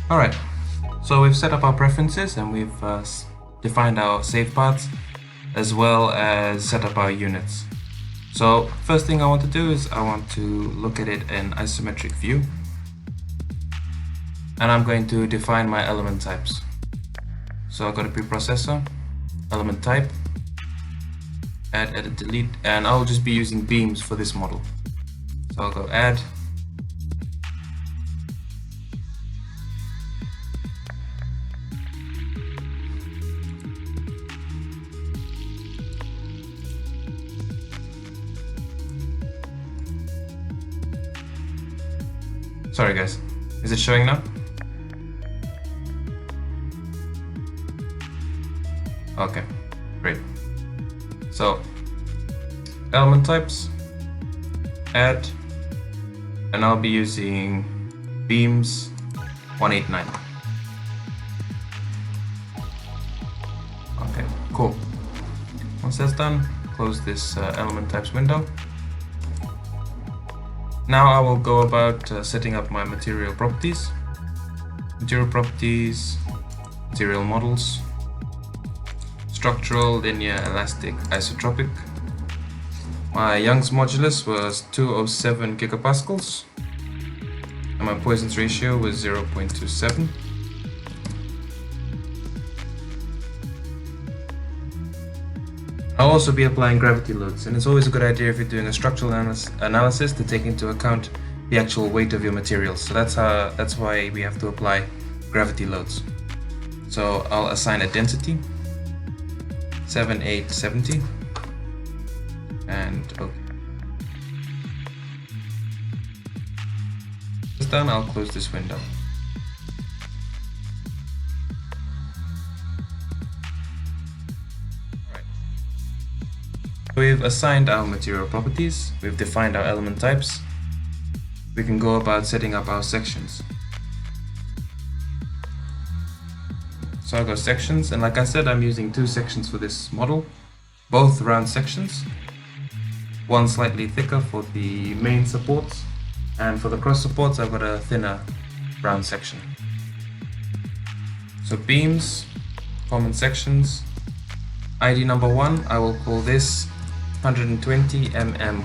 Alright, so we've set up our preferences and we've defined our save paths as well as set up our units. So first thing I want to do is I want to look at it in isometric view, and I'm going to define my element types. So I've got a preprocessor, element type, add, edit, delete, and I'll just be using beams for this model. So I'll go add, sorry guys, is it showing now? Okay, great. So element types, add, and I'll be using beams 189. Okay, cool. Once that's done, close this element types window. Now I will go about setting up my material properties. Material properties, material models, structural, linear, elastic, isotropic. My Young's modulus was 207 gigapascals, and my Poisson's ratio was 0.27. I'll also be applying gravity loads, and it's always a good idea if you're doing a structural analysis to take into account the actual weight of your materials. So that's why we have to apply gravity loads. So I'll assign a density 7870, and okay. It's done. I'll close this window. We've assigned our material properties, we've defined our element types. We can go about setting up our sections. So I'll go sections, and like I said, I'm using two sections for this model, both round sections. One slightly thicker for the main supports, and for the cross supports I've got a thinner round section. So beams, common sections, ID number 1, I will call this 120 mm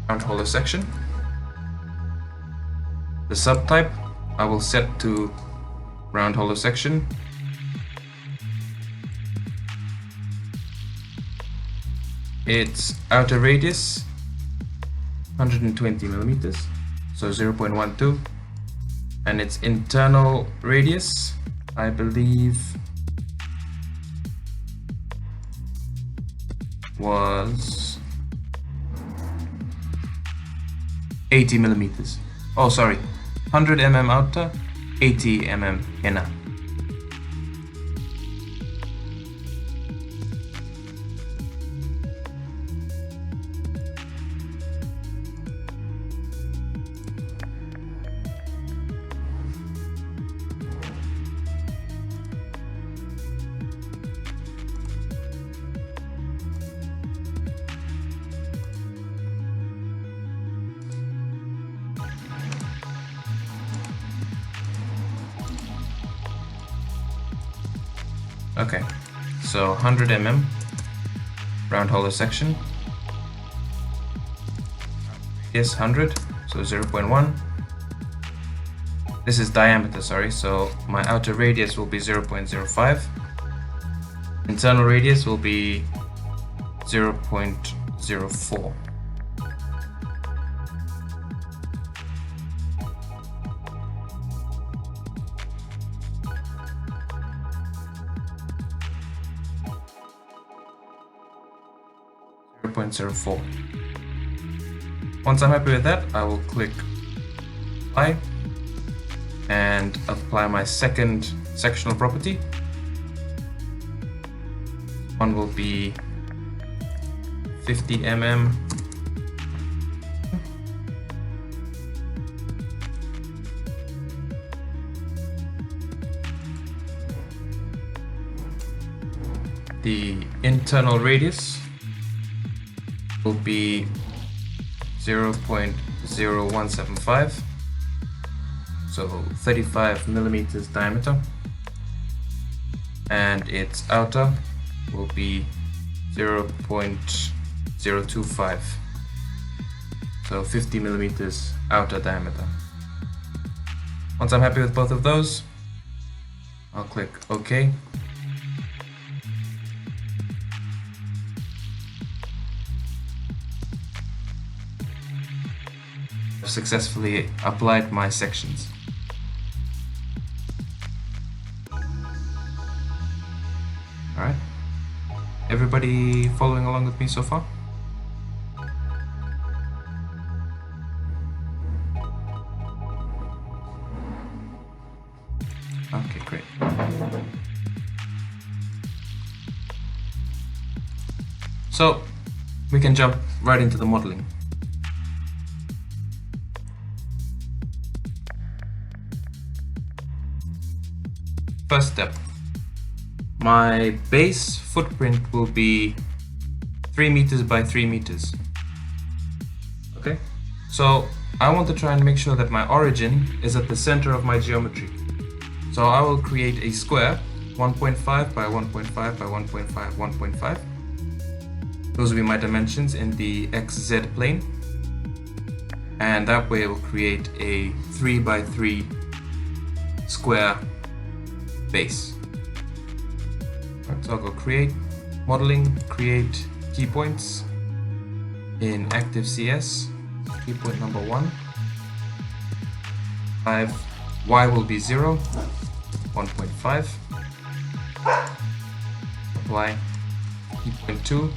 round hollow section. The subtype I will set to round hollow section. Its outer radius 120 millimeters, so 0.12, and its internal radius, I believe, was 80 millimeters. Oh, sorry, 100 mm outer, 80 mm inner. Okay, so 100 mm round hollow section, radius 100, so 0.1. This is diameter, sorry, so my outer radius will be 0.05. Internal radius will be 0.04. Once I'm happy with that, I will click apply and apply my second sectional property. One will be 50 mm. The internal radius will be 0.0175, so 35 millimeters diameter, and its outer will be 0.025, so 50 millimeters outer diameter. Once I'm happy with both of those, I'll click OK. I've successfully applied my sections. Alright, everybody following along with me so far? Okay, great. So we can jump right into the modeling. First step, my base footprint will be 3 meters by 3 meters. Okay, so I want to try and make sure that my origin is at the center of my geometry. So I will create a square 1.5 by 1.5 by 1.5, 1.5. Those will be my dimensions in the XZ plane. And that way it will create a 3 by 3 square base. Right, so I'll go create, modeling, create key points in active CS, key point number 1, 5, Y will be 0, 1.5, apply, key point 2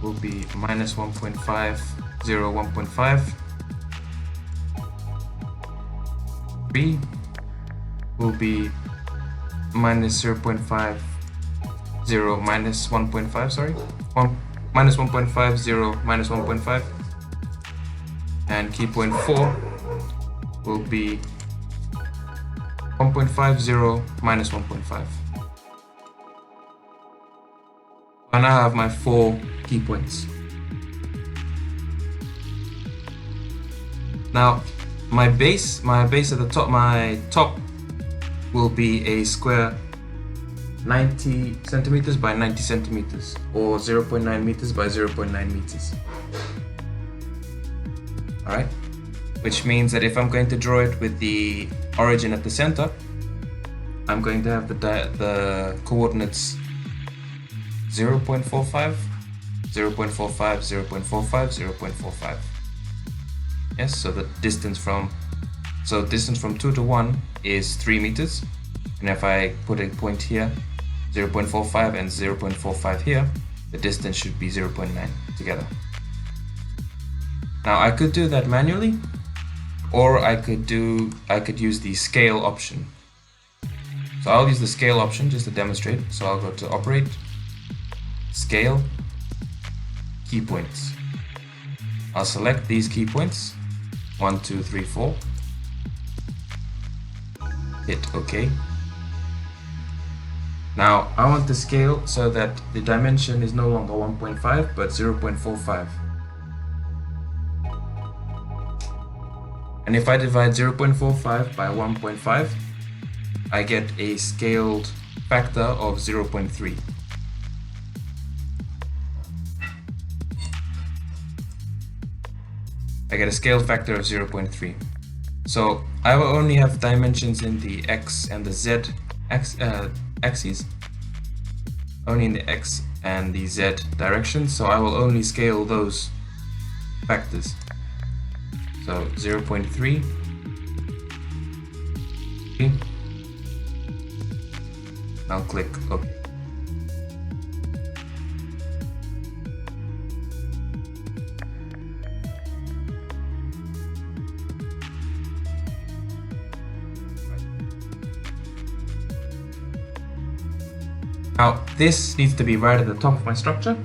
will be minus 1.5, 0, 1.5, 3 will be minus 0.5, 0, minus 1.5, sorry, minus 1.5, 0, minus 1.5, and key point 4 will be 1.5, 0, minus 1.5. I now have my 4 key points. Now my base at the top, my top will be a square 90 centimeters by 90 centimeters, or 0.9 meters by 0.9 meters. Alright, which means that if I'm going to draw it with the origin at the center, I'm going to have the coordinates 0.45, 0.45, 0.45, 0.45. Yes, so the distance from 2 to 1 is 3 meters, and if I put a point here, 0.45 and 0.45 here, the distance should be 0.9 together. Now I could do that manually, or I could use the scale option. So I'll use the scale option just to demonstrate. So I'll go to operate, scale, key points. I'll select these key points, 1, 2, 3, 4. Hit OK. Now I want to scale so that the dimension is no longer 1.5 but 0.45. And if I divide 0.45 by 1.5, I get a scaled factor of 0.3. I get a scale factor of 0.3. So I will only have dimensions in the X and the Z axes, only in the X and the Z direction, so I will only scale those factors. So 0.3, I'll click OK. Now this needs to be right at the top of my structure.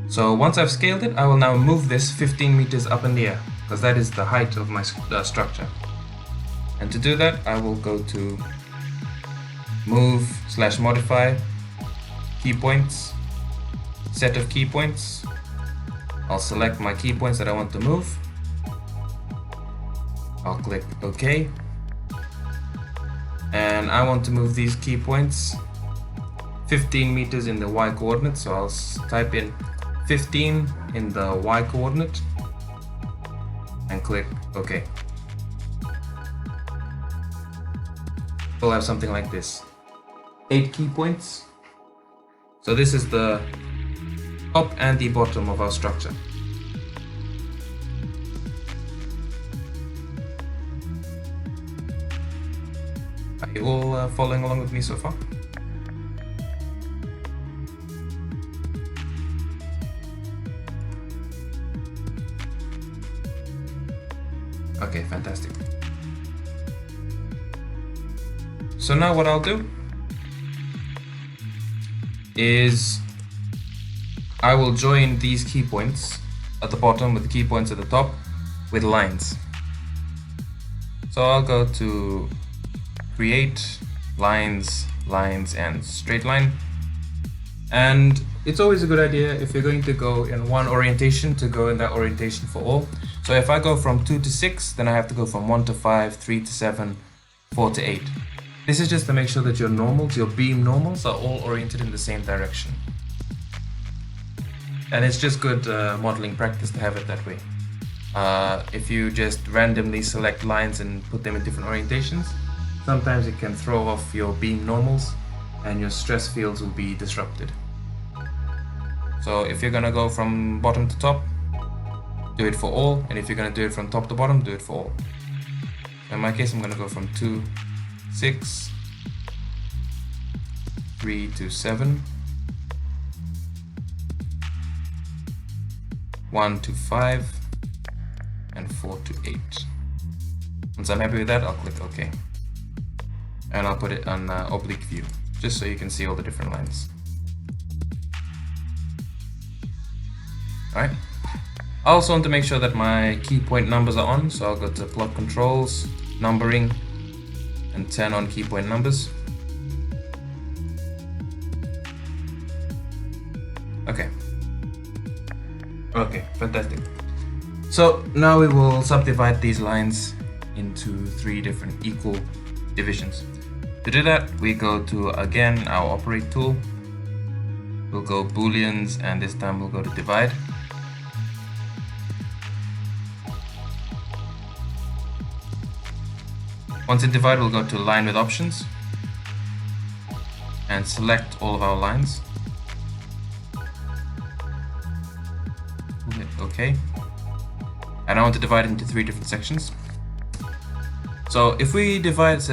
So once I've scaled it, I will now move this 15 meters up in the air, because that is the height of my structure. And to do that, I will go to move/modify, key points, set of key points. I'll select my key points that I want to move. I'll click OK. and I want to move these key points 15 meters in the y coordinate, so I'll type in 15 in the y coordinate and click OK. We'll have something like this. 8 key points. So this is the top and the bottom of our structure. Are you all following along with me so far? Okay, fantastic. So now what I'll do is I will join these key points at the bottom with the key points at the top with lines. So I'll go to create, lines, lines, and straight line. And it's always a good idea if you're going to go in one orientation to go in that orientation for all. So if I go from 2 to 6, then I have to go from 1 to 5, 3 to 7, 4 to 8. This is just to make sure that your normals, your beam normals, are all oriented in the same direction. And it's just good modeling practice to have it that way. If you just randomly select lines and put them in different orientations, sometimes it can throw off your beam normals and your stress fields will be disrupted. So if you're gonna go from bottom to top, do it for all, and if you're gonna do it from top to bottom, do it for all. In my case, I'm gonna go from 2, 6, 3 to 7, 1 to 5, and 4 to 8. Once I'm happy with that, I'll click OK. And I'll put it on oblique view, just so you can see all the different lines. Alright. I also want to make sure that my key point numbers are on, so I'll go to plot controls, numbering, and turn on key point numbers. Okay. Okay, fantastic. So now we will subdivide these lines into 3 different equal divisions. To do that, we go to, again, our operate tool. We'll go booleans, and this time we'll go to divide. Once in divide, we'll go to line with options and select all of our lines. We'll hit OK. And I want to divide it into 3 different sections. So if we divide,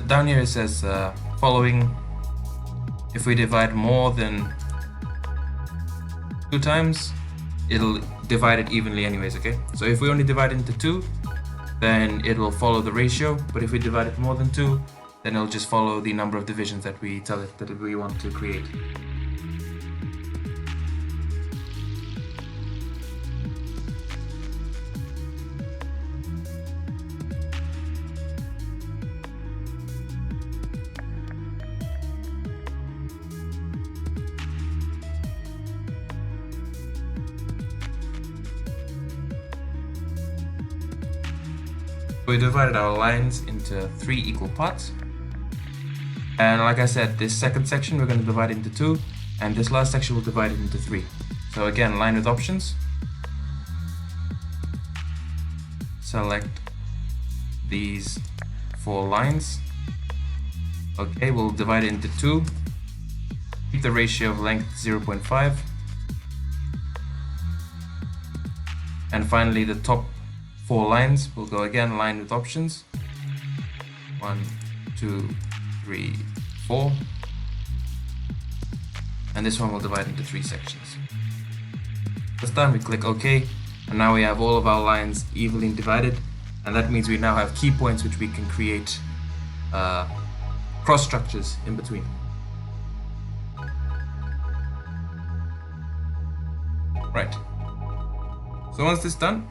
down here it says following, if we divide more than 2 times, it'll divide it evenly anyways, okay? So if we only divide it into 2, then it will follow the ratio, but if we divide it more than 2, then it'll just follow the number of divisions that we tell it that we want to create. We divided our lines into 3 equal parts. And like I said, this second section we're going to divide into 2, and this last section we'll divide it into 3. So again, line with options. Select these 4 lines. Okay, we'll divide it into 2. Keep the ratio of length 0.5. And finally, the top 4 lines, we'll go again, line with options. 1, 2, 3, 4. And this one we'll divide into 3 sections. This time we click OK, and now we have all of our lines evenly divided, and that means we now have key points which we can create cross structures in between. Right. So once this is done,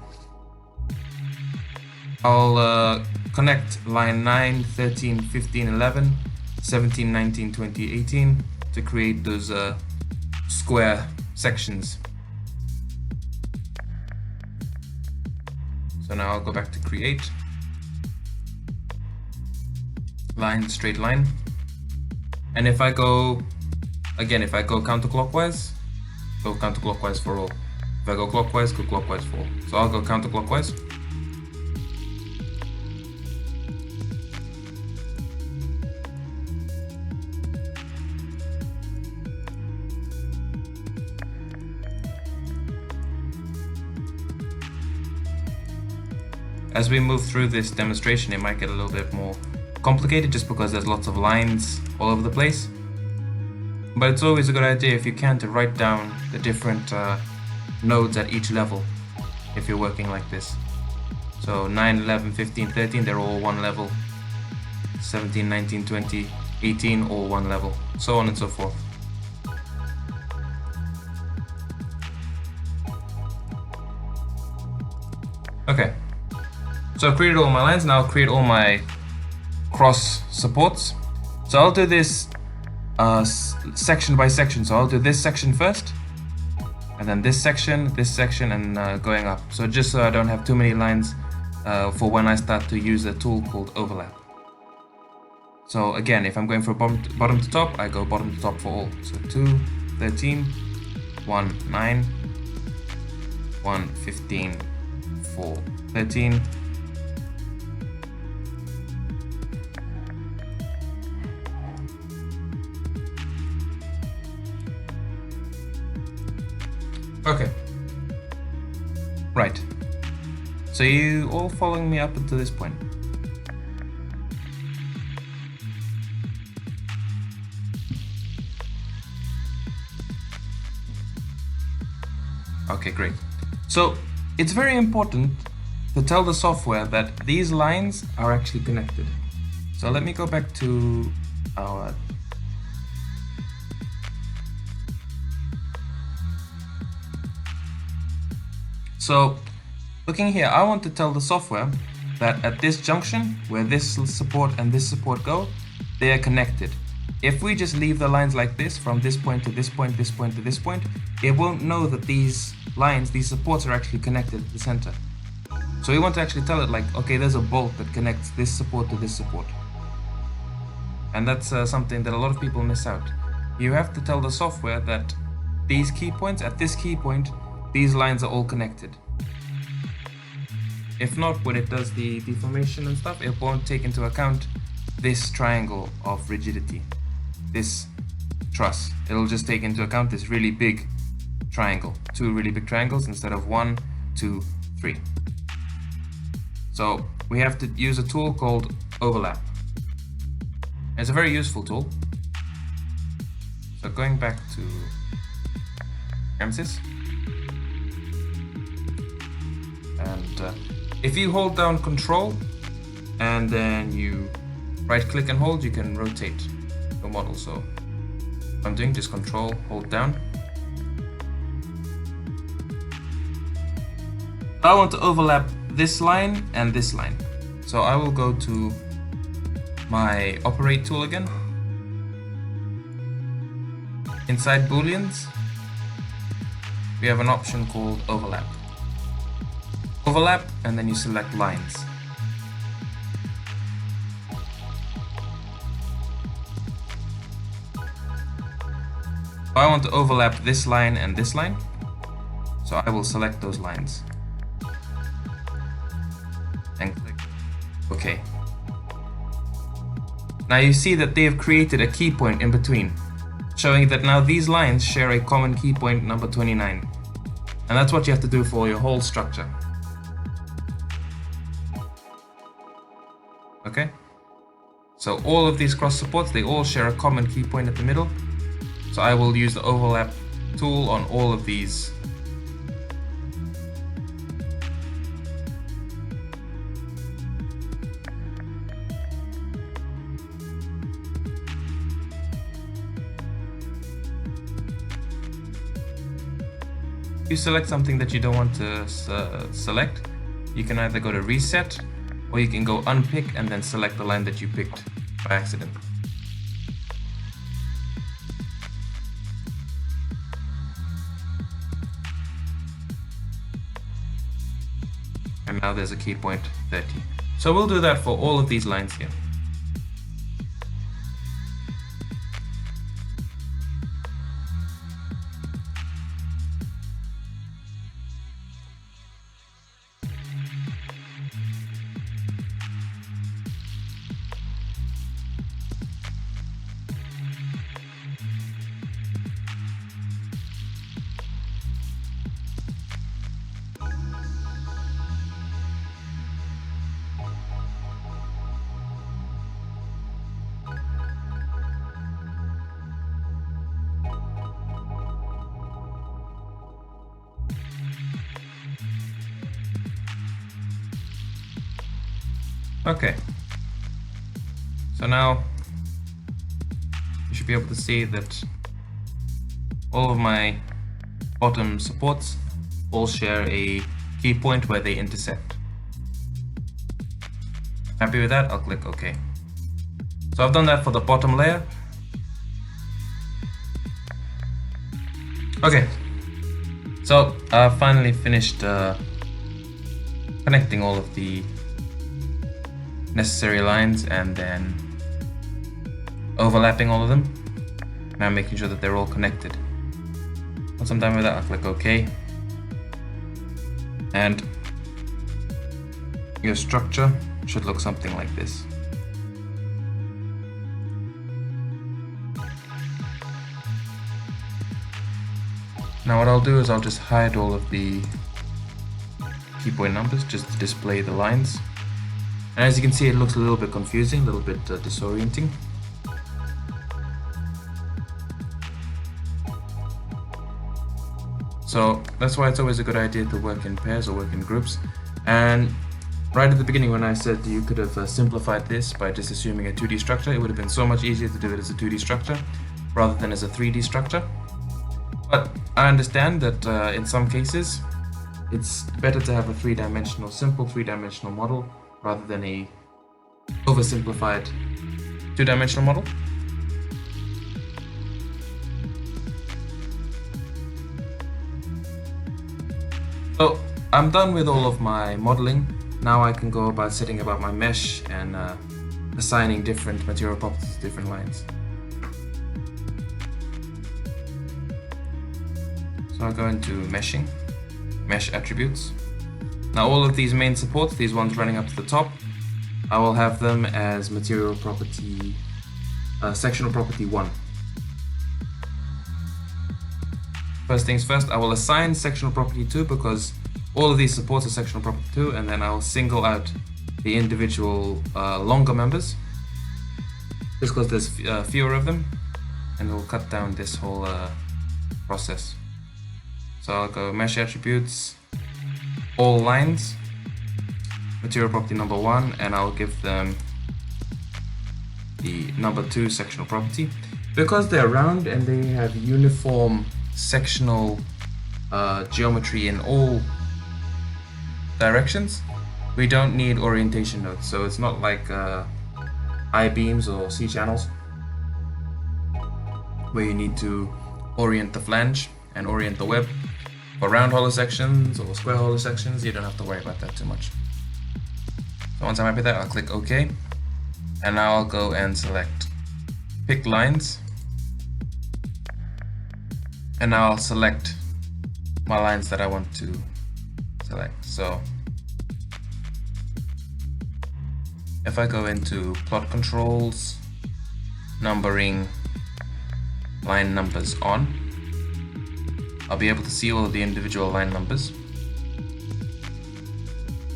I'll connect line 9, 13, 15, 11, 17, 19, 20, 18 to create those square sections. So now I'll go back to create. line, straight line. And if I go, again, if I go counterclockwise, go counterclockwise for all. If I go clockwise, go clockwise for all. So I'll go counterclockwise. As we move through this demonstration, it might get a little bit more complicated just because there's lots of lines all over the place. But it's always a good idea, if you can, to write down the different nodes at each level if you're working like this. So 9, 11, 15, 13, they're all one level. 17, 19, 20, 18, all one level. So on and so forth. Okay. So I've created all my lines, now I'll create all my cross supports. So I'll do this section by section. So I'll do this section first, and then this section, and going up. So just so I don't have too many lines for when I start to use a tool called overlap. So again, if I'm going from bottom to top, I go bottom to top for all. So 2, 13, 1, 9, 1, 15, 4, 13, okay. Right. So you all following me up until this point? Okay, great. So it's very important to tell the software that these lines are actually connected. So let me go back to our So looking here, I want to tell the software that at this junction, where this support and this support go, they are connected. If we just leave the lines like this, from this point to this point, this point to this point, it won't know that these lines, these supports are actually connected at the center. So we want to actually tell it like, okay, there's a bolt that connects this support to this support. And that's something that a lot of people miss out. You have to tell the software that these key points, at this key point, these lines are all connected. If not, when it does the deformation and stuff, it won't take into account this triangle of rigidity, this truss. It'll just take into account this really big triangle, 2 really big triangles instead of 1, 2, 3. So we have to use a tool called overlap. It's a very useful tool. So going back to Ansys, and if you hold down Control and then you right click and hold, you can rotate your model. So what I'm doing, just Control, hold down. I want to overlap this line and this line. So I will go to my operate tool again. Inside Booleans, we have an option called overlap. Overlap, and then you select lines. I want to overlap this line and this line, so I will select those lines and click OK. Now you see that they have created a key point in between, showing that now these lines share a common key point number 29. And that's what you have to do for your whole structure. Okay? So all of these cross supports, they all share a common key point at the middle. So I will use the overlap tool on all of these. If you select something that you don't want to select, you can either go to reset, or you can go unpick and then select the line that you picked by accident. And now there's a key point 30. So we'll do that for all of these lines here. Okay. So now you should be able to see that all of my bottom supports all share a key point where they intersect. Happy with that? I'll click OK. So I've done that for the bottom layer. Okay, so I've finally finished connecting all of the necessary lines and then overlapping all of them. Now making sure that they're all connected. Once I'm done with that, I'll click OK. And your structure should look something like this. Now what I'll do is I'll just hide all of the key point numbers just to display the lines. And as you can see, it looks a little bit confusing, a little bit disorienting. So that's why it's always a good idea to work in pairs or work in groups. And right at the beginning when I said you could have simplified this by just assuming a 2D structure, it would have been so much easier to do it as a 2D structure rather than as a 3D structure. But I understand that in some cases it's better to have a simple three-dimensional model rather than a oversimplified two-dimensional model. So I'm done with all of my modeling. Now I can go about setting about my mesh and assigning different material properties to different lines. So I'll go into meshing, mesh attributes. Now all of these main supports, these ones running up to the top, I will have them as material property, sectional property 1. First things first, I will assign sectional property 2 because all of these supports are sectional property 2, and then I'll single out the individual longer members just because there's fewer of them, and it'll cut down this whole process. So I'll go mesh attributes, all lines, material property number 1, and I'll give them the number 2 sectional property. Because they're round and they have uniform sectional geometry in all directions, we don't need orientation nodes. So it's not like I-beams or C-channels where you need to orient the flange and orient the web. For round hollow sections or square hollow sections, you don't have to worry about that too much. So once I'm happy with that, I'll click OK. And now I'll go and select pick lines. And now I'll select my lines that I want to select. So if I go into plot controls, numbering, line numbers on, I'll be able to see all of the individual line numbers,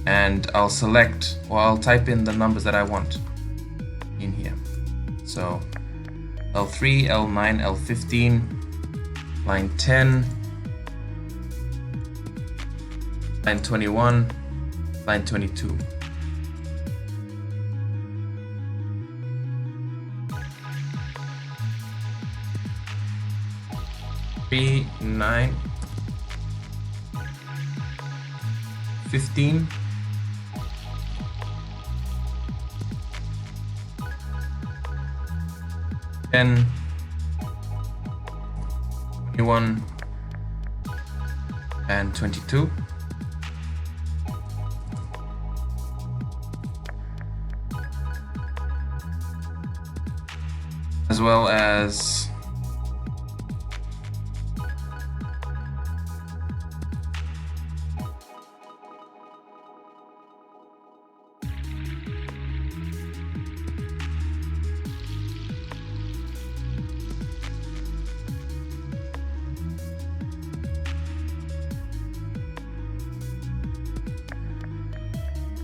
and I'll select, or I'll type in the numbers that I want in here. So L3, L9, L15, line 10, line 21, line 22. Three, 9, 15, 10, 21, and 22. As well as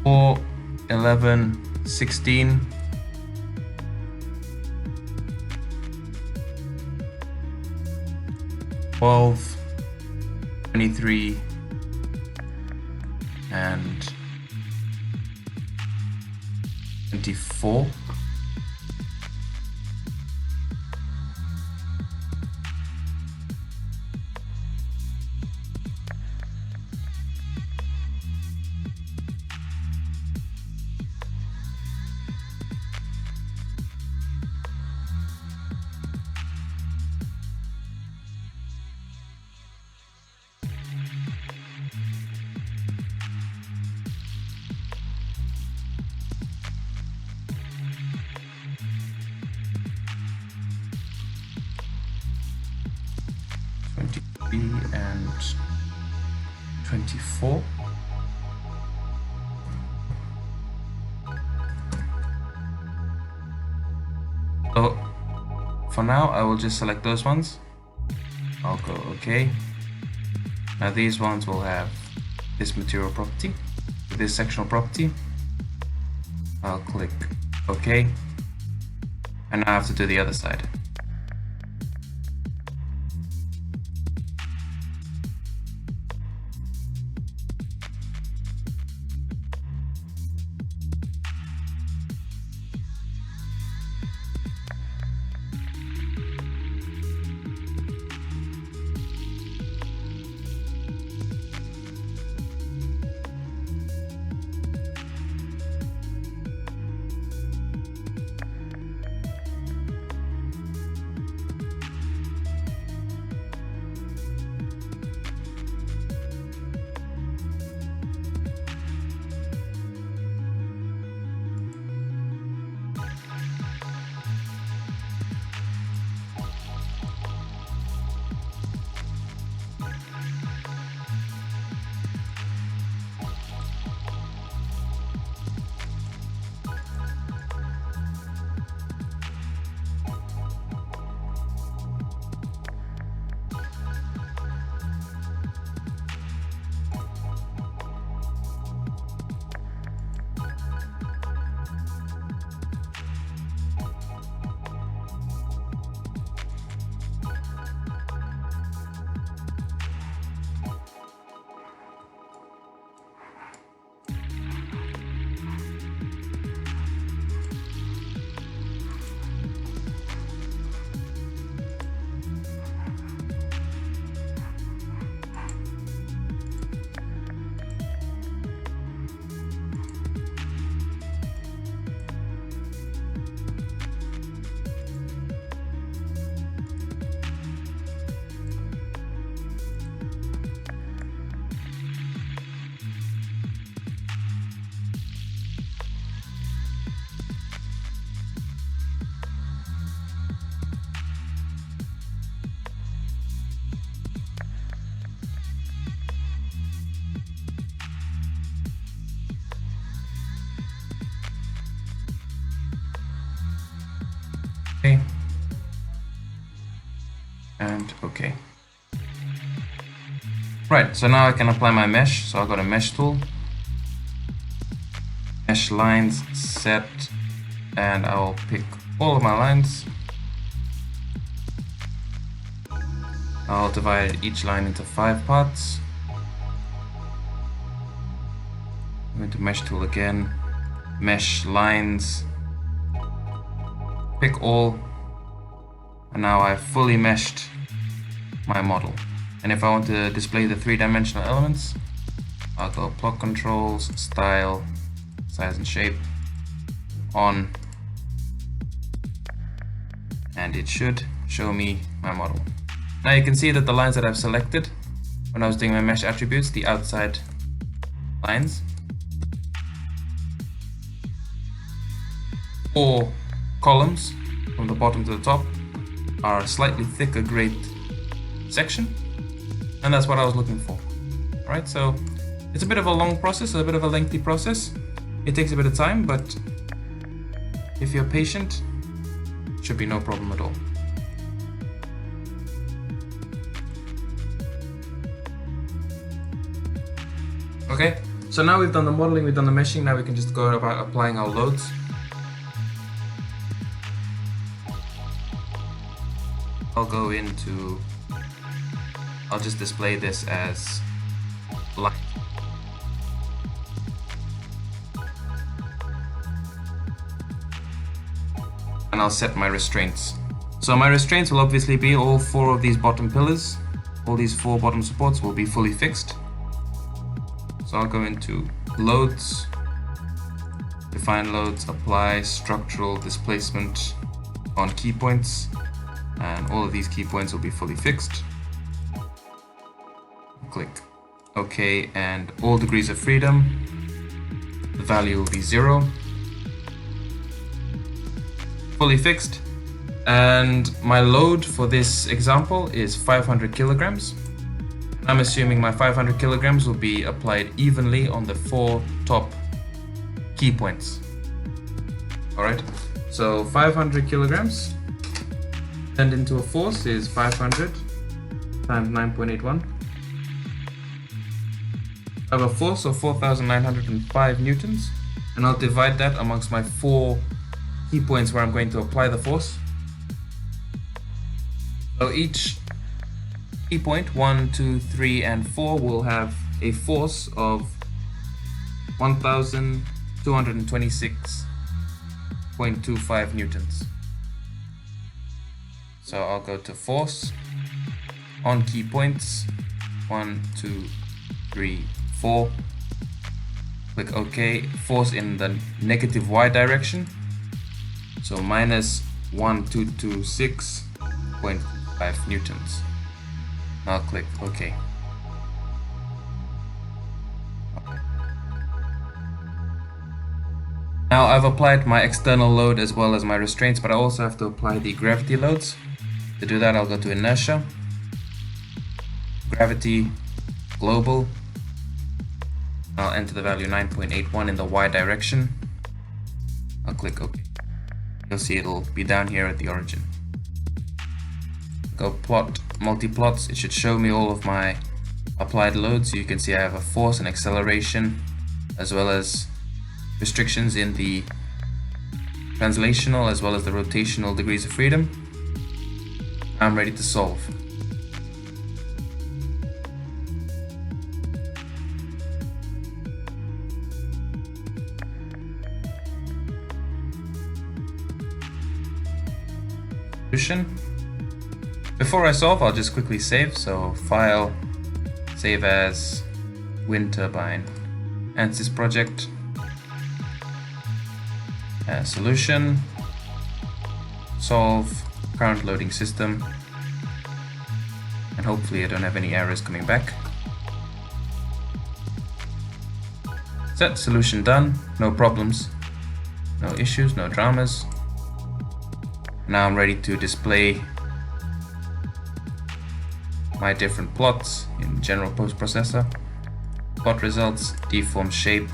four, 11, 16, 12, 23, and 24. And 24. So for now I will just select those ones. I'll go OK. Now these ones will have this material property, this sectional property. I'll click OK, and now I have to do the other side. Okay. And OK. Right, so now I can apply my mesh. So I'll go to Mesh Tool, Mesh Lines, Set, and I will pick all of my lines. I'll divide each line into 5 parts. I'm going to Mesh Tool again, Mesh Lines, pick all, and now I've fully meshed my model. And if I want to display the 3-dimensional elements, I'll go Plot Controls, Style, Size and Shape, On, and it should show me my model. Now you can see that the lines that I've selected when I was doing my mesh attributes, the outside lines, 4 columns from the bottom to the top are a slightly thicker grade section, and that's what I was looking for. Alright, so it's a bit of a long process, a bit of a lengthy process. It takes a bit of time, but if you're patient, it should be no problem at all. Okay, so now we've done the modeling, we've done the meshing, now we can just go about applying our loads. I'll just display this as line. and I'll set my restraints. So my restraints will obviously be all 4 of these bottom pillars. All these 4 bottom supports will be fully fixed. So I'll go into loads, define loads, apply structural displacement on key points, and all of these key points will be fully fixed. Click OK, and all degrees of freedom, the value will be 0. Fully fixed. And my load for this example is 500 kilograms. I'm assuming my 500 kilograms will be applied evenly on the 4 top key points. Alright, so 500 kilograms turned into a force is 500 times 9.81. I have a force of 4,905 newtons, and I'll divide that amongst my 4 key points where I'm going to apply the force. So each key point, 1, 2, 3, and 4, will have a force of 1,226.25 newtons. So I'll go to force on key points, 1, 2, 3, 4. Click OK. Force in the negative y direction. So minus 1,226.5 newtons. I'll click OK. Now I've applied my external load as well as my restraints, but I also have to apply the gravity loads. To do that, I'll go to inertia, gravity, global. I'll enter the value 9.81 in the y direction. I'll click OK. You'll see it'll be down here at the origin. Go plot multi-plots. It should show me all of my applied loads. So you can see I have a force and acceleration, as well as restrictions in the translational as well as the rotational degrees of freedom. I'm ready to solve. Solution. Before I solve, I'll just quickly save. So file, save as, wind turbine, Ansys project, solution, solve, current loading system, and hopefully I don't have any errors coming back. Set, solution done, no problems, no issues, no dramas. Now I'm ready to display my different plots in general post-processor. Plot results, deform shape.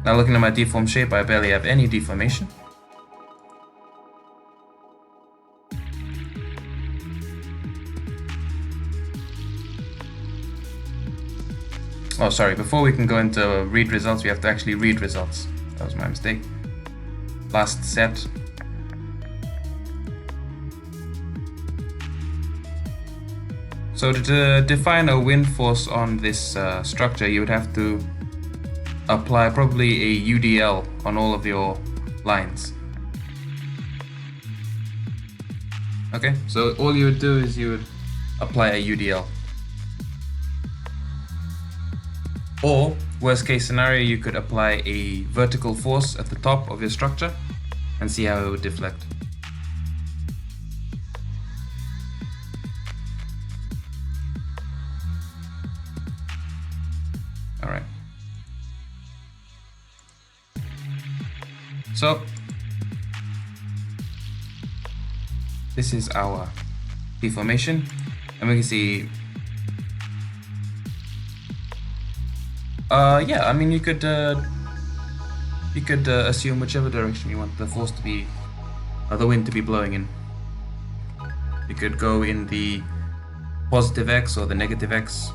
Now looking at my deform shape, I barely have any deformation. Oh, sorry, before we can go into read results, we have to actually read results. That was my mistake. Last set. So to define a wind force on this structure, you would have to apply probably a UDL on all of your lines. Okay, so all you would do is you would apply a UDL. Or, worst case scenario, you could apply a vertical force at the top of your structure and see how it would deflect. Alright. So, this is our deformation, and we can see yeah, I mean you could assume whichever direction you want the force to be, the wind to be blowing in. You could go in the positive X or the negative X,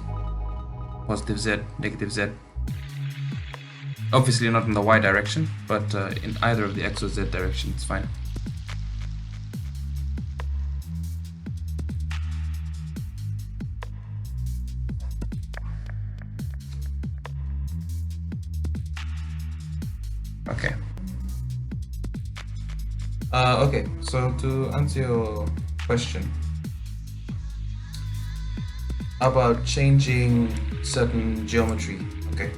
positive Z, negative Z. Obviously not in the Y direction, but in either of the X or Z direction, it's fine. Okay. Okay, so to answer your question about changing certain geometry, okay.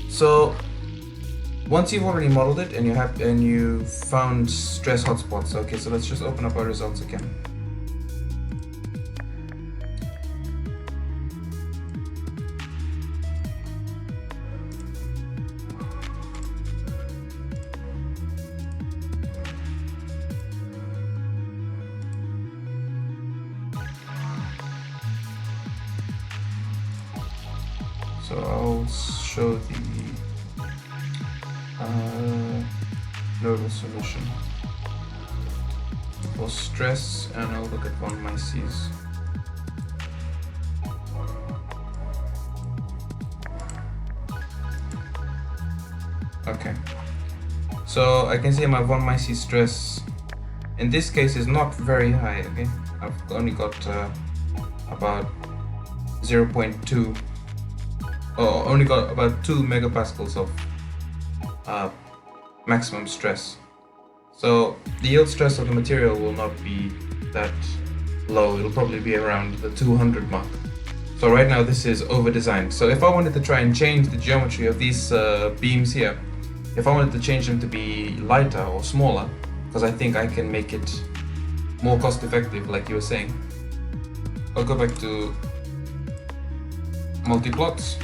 So once you've already modeled it and you found stress hotspots, okay, so let's just open up our results again. So I'll show the nodal solution for stress, and I'll look at von Mises. Okay, so I can see my von Mises stress in this case is not very high. Okay, I've only got about 0.2. Only got about 2 megapascals of maximum stress. So the yield stress of the material will not be that low. It'll probably be around the 200 mark. So right now this is over designed. So if I wanted to try and change the geometry of these beams here, if I wanted to change them to be lighter or smaller, because I think I can make it more cost effective, like you were saying, I'll go back to multi-plots.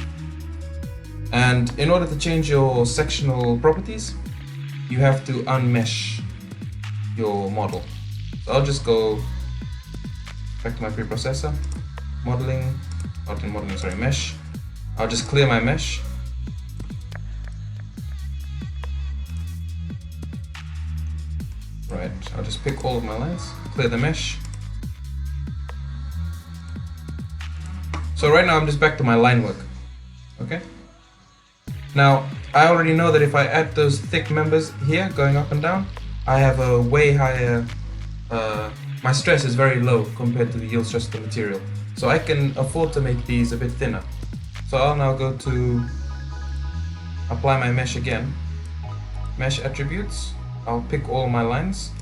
And in order to change your sectional properties, you have to unmesh your model. So I'll just go back to my preprocessor, mesh. I'll just clear my mesh. Right, I'll just pick all of my lines, clear the mesh. So right now I'm just back to my line work, okay? Now, I already know that if I add those thick members here, going up and down, I have a way higher, my stress is very low compared to the yield stress of the material. So I can afford to make these a bit thinner. So I'll now go to apply my mesh again. Mesh attributes, I'll pick all my lines,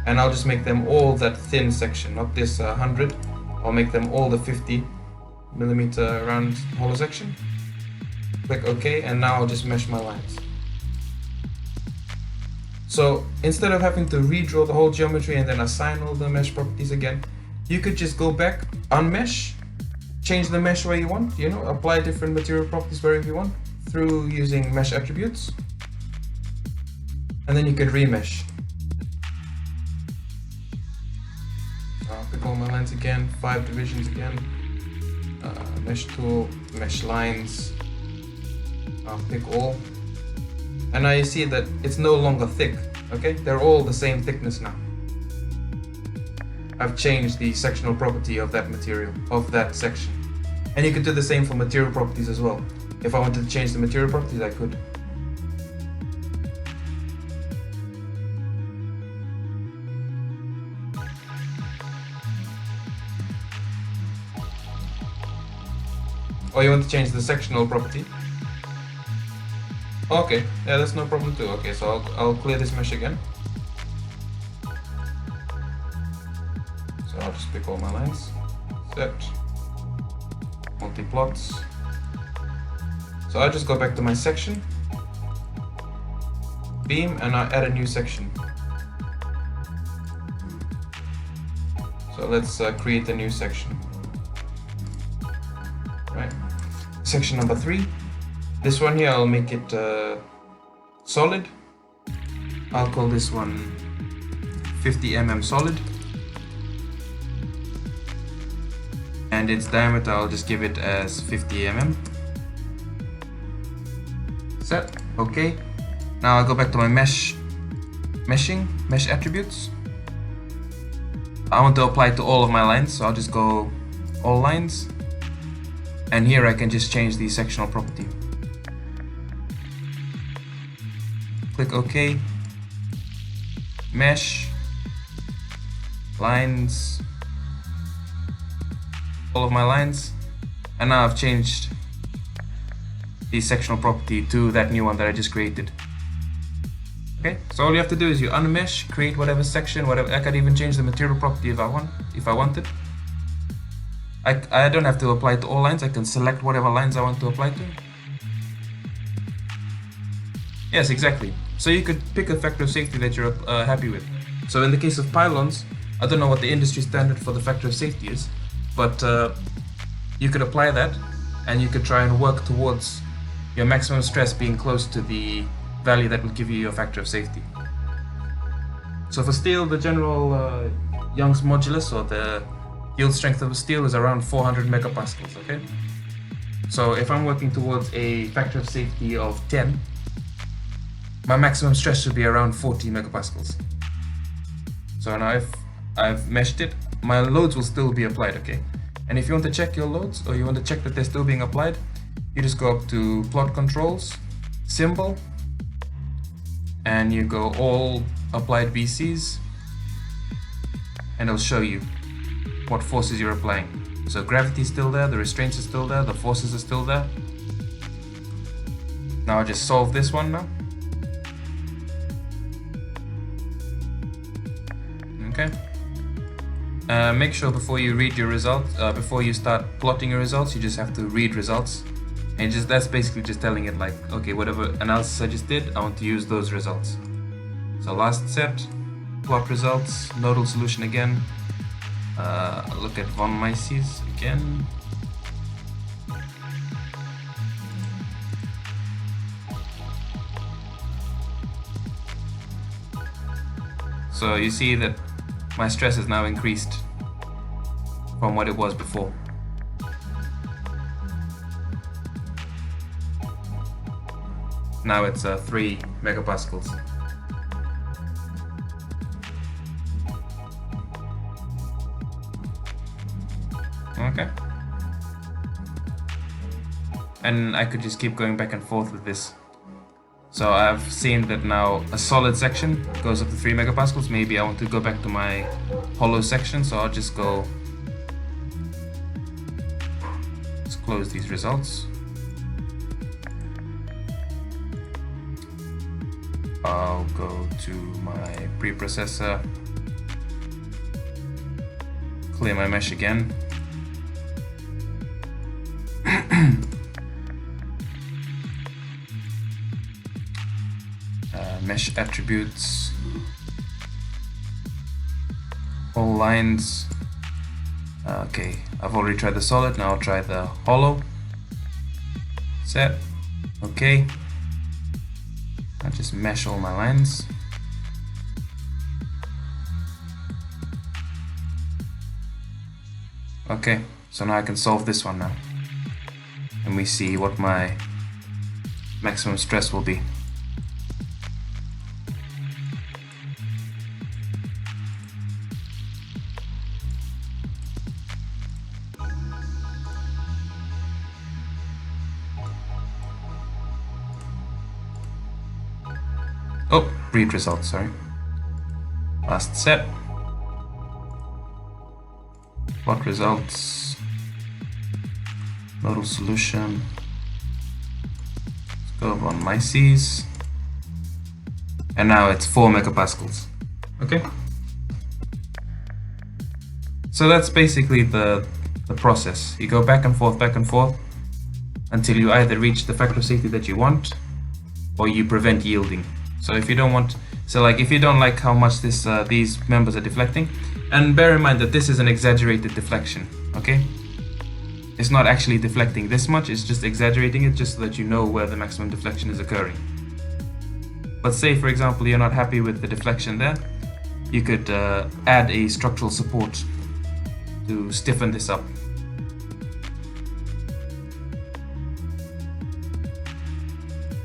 and I'll just make them all that thin section, not this 100. I'll make them all the 50 millimeter round hollow section. Click OK, and now I'll just mesh my lines. So instead of having to redraw the whole geometry and then assign all the mesh properties again, you could just go back, unmesh, change the mesh where you want, you know, apply different material properties wherever you want through using mesh attributes, and then you could remesh. I'll pick all my lines again, 5 divisions again, mesh tool, mesh lines. I'll pick all, and now you see that it's no longer thick, okay? They're all the same thickness now. I've changed the sectional property of that material, of that section. And you could do the same for material properties as well. If I wanted to change the material properties, I could. Or you want to change the sectional property? Okay, yeah, that's no problem too. Okay, so I'll clear this mesh again. So I'll just pick all my lines, set, multi-plots. So I'll just go back to my section, beam, and I'll add a new section. So let's create a new section. Right, section number 3. This one here, I'll make it solid. I'll call this one 50 mm solid. And its diameter, I'll just give it as 50 mm. Set, okay. Now I'll go back to my mesh attributes. I want to apply to all of my lines, so I'll just go all lines. And here I can just change the sectional property. Click OK, mesh, lines, all of my lines, and now I've changed the sectional property to that new one that I just created. Okay, so all you have to do is you unmesh, create whatever section, whatever. I could even change the material property if I wanted. I don't have to apply it to all lines. I can select whatever lines I want to apply to. Yes, exactly. So you could pick a factor of safety that you're happy with. So in the case of pylons, I don't know what the industry standard for the factor of safety is, but you could apply that, and you could try and work towards your maximum stress being close to the value that will give you your factor of safety. So for steel, the general Young's modulus, or the yield strength of a steel, is around 400 megapascals, okay? So if I'm working towards a factor of safety of 10, my maximum stress should be around 40 megapascals. So now if I've meshed it, my loads will still be applied, okay? And if you want to check your loads, or you want to check that they're still being applied, you just go up to plot controls, symbol, and you go all applied VCs, and it'll show you what forces you're applying. So gravity is still there, the restraints are still there, the forces are still there. Now I just solve this one now. Okay. Make sure before you read your results, before you start plotting your results, you just have to read results. And that's basically just telling it like, okay, whatever analysis I just did, I want to use those results. So last set, plot results, nodal solution again. Look at von Mises again. So you see that my stress is now increased from what it was before. Now it's 3 megapascals. Okay. And I could just keep going back and forth with this. So I've seen that now a solid section goes up to 3 megapascals. Maybe I want to go back to my hollow section, so I'll just go. Let's close these results. I'll go to my preprocessor, clear my mesh again. Mesh attributes, all lines. Okay, I've already tried the solid, now I'll try the hollow. Set. Okay. I'll just mesh all my lines. Okay, so now I can solve this one now. And we see what my maximum stress will be. Oh, read results, sorry. Last set. Plot results. Nodal solution. Let's go on Mises. And now it's 4 megapascals. Okay? So that's basically the process. You go back and forth until you either reach the factor of safety that you want, or you prevent yielding. So if you don't want, if you don't like how much these members are deflecting, and bear in mind that this is an exaggerated deflection, okay? It's not actually deflecting this much, it's just exaggerating it just so that you know where the maximum deflection is occurring. But say, for example, you're not happy with the deflection there, you could add a structural support to stiffen this up.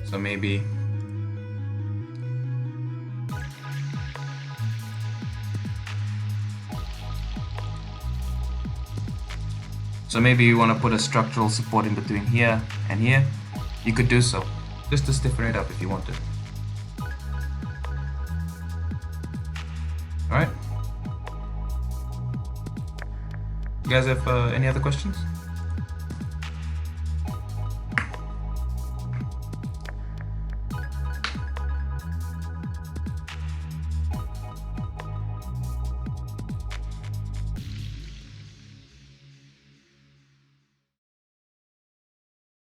So maybe you want to put a structural support in between here and here. You could do so, just to stiffen it up if you wanted. Alright. You guys have any other questions?